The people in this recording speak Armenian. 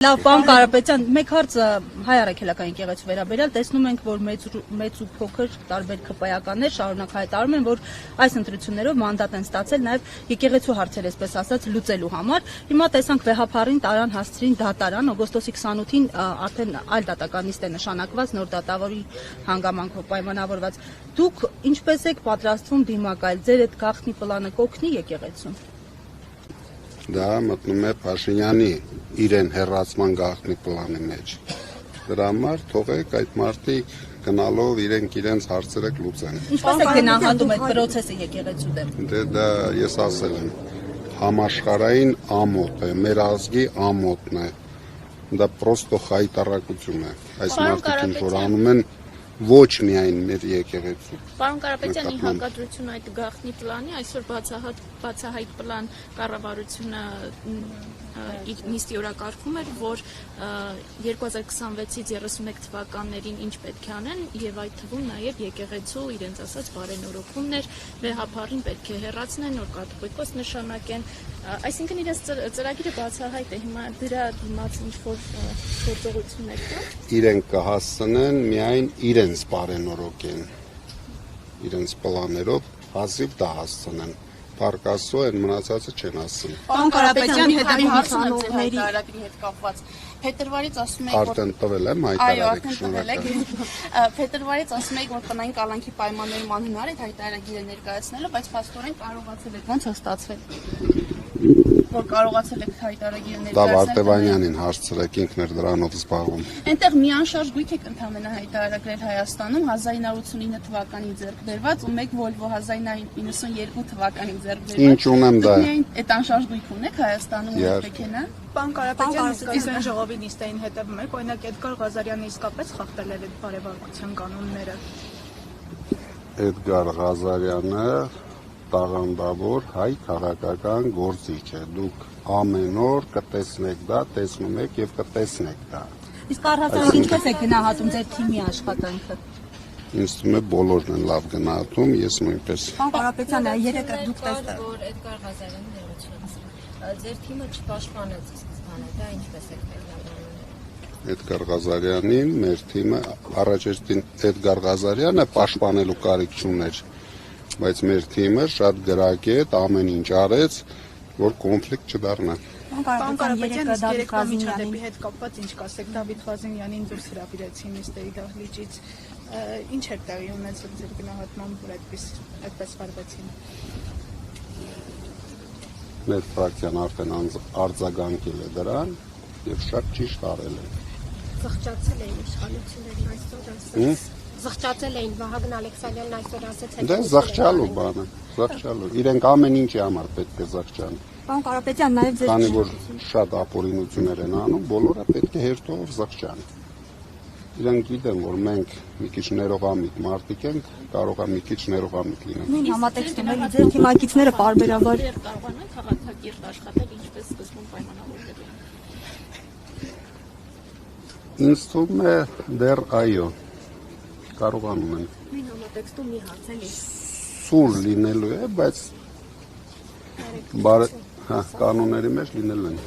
Լավ, պարոն Կարապետյան, մեկ հարցը հայ առաքելական եկեղեցու վերաբերյալ տեսնում ենք, որ մեծ ու փոքր տարբեր քպայականներ շարունակ հայտարարում են, որ այս ընտրություններով մանդատ են ստացել նաև եկեղեցու հարցեր, այսպես ասած, լուծելու համար։ Հիմա տեսանք վեհափառին տարան հասցրին դատարան, օգոստոսի 28-ին արդեն այլ դատականիստ է նշանակված, նոր դատավորի հանգամանքով պայմանավորված։ Դուք ինչպես եք պատրաստվում դիմակայել, ձեր այդ գաղտնի պլանը կօգնի եկեղեցուն։ Դա մտնում է Փաշինյանի իրեն հեռացման գաղտնի պլանի մեջ։ Դրա համար թողեք այդ մարդիկ գնալով իրենց հարցերը լուծեն։ Ինչպես եք գնահատում այդ process-ը եկեղեցու դեմ։ Դա ես ասել եմ, համաշխարհային ամոթ է, մեր ազգի ամոթն է։ Դա պրոստո խայտարակություն է։ Այս մարդիկ ինչ որ անում են ոչ միայն մեր եկեղեցու։ Պարոն Կարապետյան, ի հակադրություն այդ գաղտնի պլանի, այսօր բացահայտ պլան կառավարությունը նիստի օրակարգում էր, որ 2026-ից 31 թվականներին ինչ պետք է անեն եւ այդ թվում նաեւ եկեղեցու իրենց ասած բարենորոգումներ, վեհափառին պետք է հեռացնեն, նոր կաթողիկոս նշանակեն, այսինքն իրենց ծրագիրը բացահայտ է, հիմա դրա դիմաց ինչ որ գործողություններ կա։ Իրենք կհասցնեն միայն իրենց բարենորոգեն, իրենց պլաներով հազիվ դա հասցնեն։ Պարկասո են մնացածը չեն ասում։ Պարոն Կարապետյան, հետևի հետ կապված։ Փետրվարից ասում եք, որ արդեն տվել եմ հայտարարություն։ Փետրվարից ասում եք, որ տնային կալանքի պայմաններում անհնար է հայտարարագիրը ներկայացնելը, բայց փաստորեն կարողացել եք, ո՞նց է ստացվել։ Որ կարողացել եք հայտարարագիրը ներկայացնել։ Դա Վարդևանյանին հարցրեք, ինքն էր դրանով զբաղվում։ Այնտեղ մի անշարժ գույք եք ընդհանրապես հայտարարել Հայաստանում 1989 թվականին ձեռք բերված ու մեկ Volvo 1992 թվականին ձեռք բերված։ Ինչ ունեմ դա։ Այդ անշարժ գույք ունեք Հայաստանում ու մեքենա։ Պարոն Կարապետյան, իսկ ժողովի նիստային հետևում եք, օրինակ Էդգար Ղազարյանը իսկապես խախտել էր այդ բարեվարկության կանոնները։ Էդգար Ղազարյանը տաղանդավոր հայ քաղաքական գործիչ է։ Դուք ամեն օր կտեսնեք դա, տեսնում եք եւ կտեսնեք դա։ Իսկ առհասարակ ինչպես եք գնահատում ձեր թիմի աշխատանքը։ Ինձ թվում է բոլորն են լավ գնահատում, ես նույնպես։ Պարոն Կարապետյան, երեք դուք տեսեք։ Որ Էդգար Ղազարյանը ներողություն, ձեր թիմը չպաշտպանեց սկզբանը, դա ինչպես եք մեկնաբանում։ Էդգար Ղազարյանին մեր թիմը առաջերտին Էդգար Ղազարյանը պաշտպանելու կարիք չուներ, բայց մեր թիմը շատ գրագետ ամեն ինչ արեց, որ կոնֆլիկտ չդառնա։ Պարոն Կարապետյան, իսկ երեկվա միջադեպի հետ կապված ինչ կասեք, Դավիթ Ղազարյանին դուրս հրավիրեցին նիստերի դահլիճից, ինչ էր տեղի ունեցել ձեր գնահատմամբ, որ այդպես վարվեցին։ Մեր ֆրակցիան արդեն արձագանքել է դրան եւ շատ ճիշտ արել է։ Զղջացել էին իշխանություններն այսօր զղջացել էին Վահագն Ալեքսանյանն այսօր ասեց Դա զղջալու բանը, զղջալու։ Իրենք ամեն ինչի համար պետք է զղջան։ Պարոն Կարապետյան, նաև ձեր Քանի որ շատ ապօրինություններ են անում, բոլորը պետք է հերթով զղջան։ Իրենք գիտեն, որ մենք մի քիչ ներողամիտ մարդիկ ենք, կարող է մի քիչ ներողամիտ լինենք։ նույն համատեքստում էլի ձեր թիմակիցները բարբերաբար կարողանան քաղաքակիրթ աշխատել ինչպես սկզբում պայմանավորվել է։ Ինձ թվում է դեռ այո, կարողանում են։ նույն համատեքստում մի հարց էլի Սուր լինելու է, բայց կանոնների մեջ լինելու են։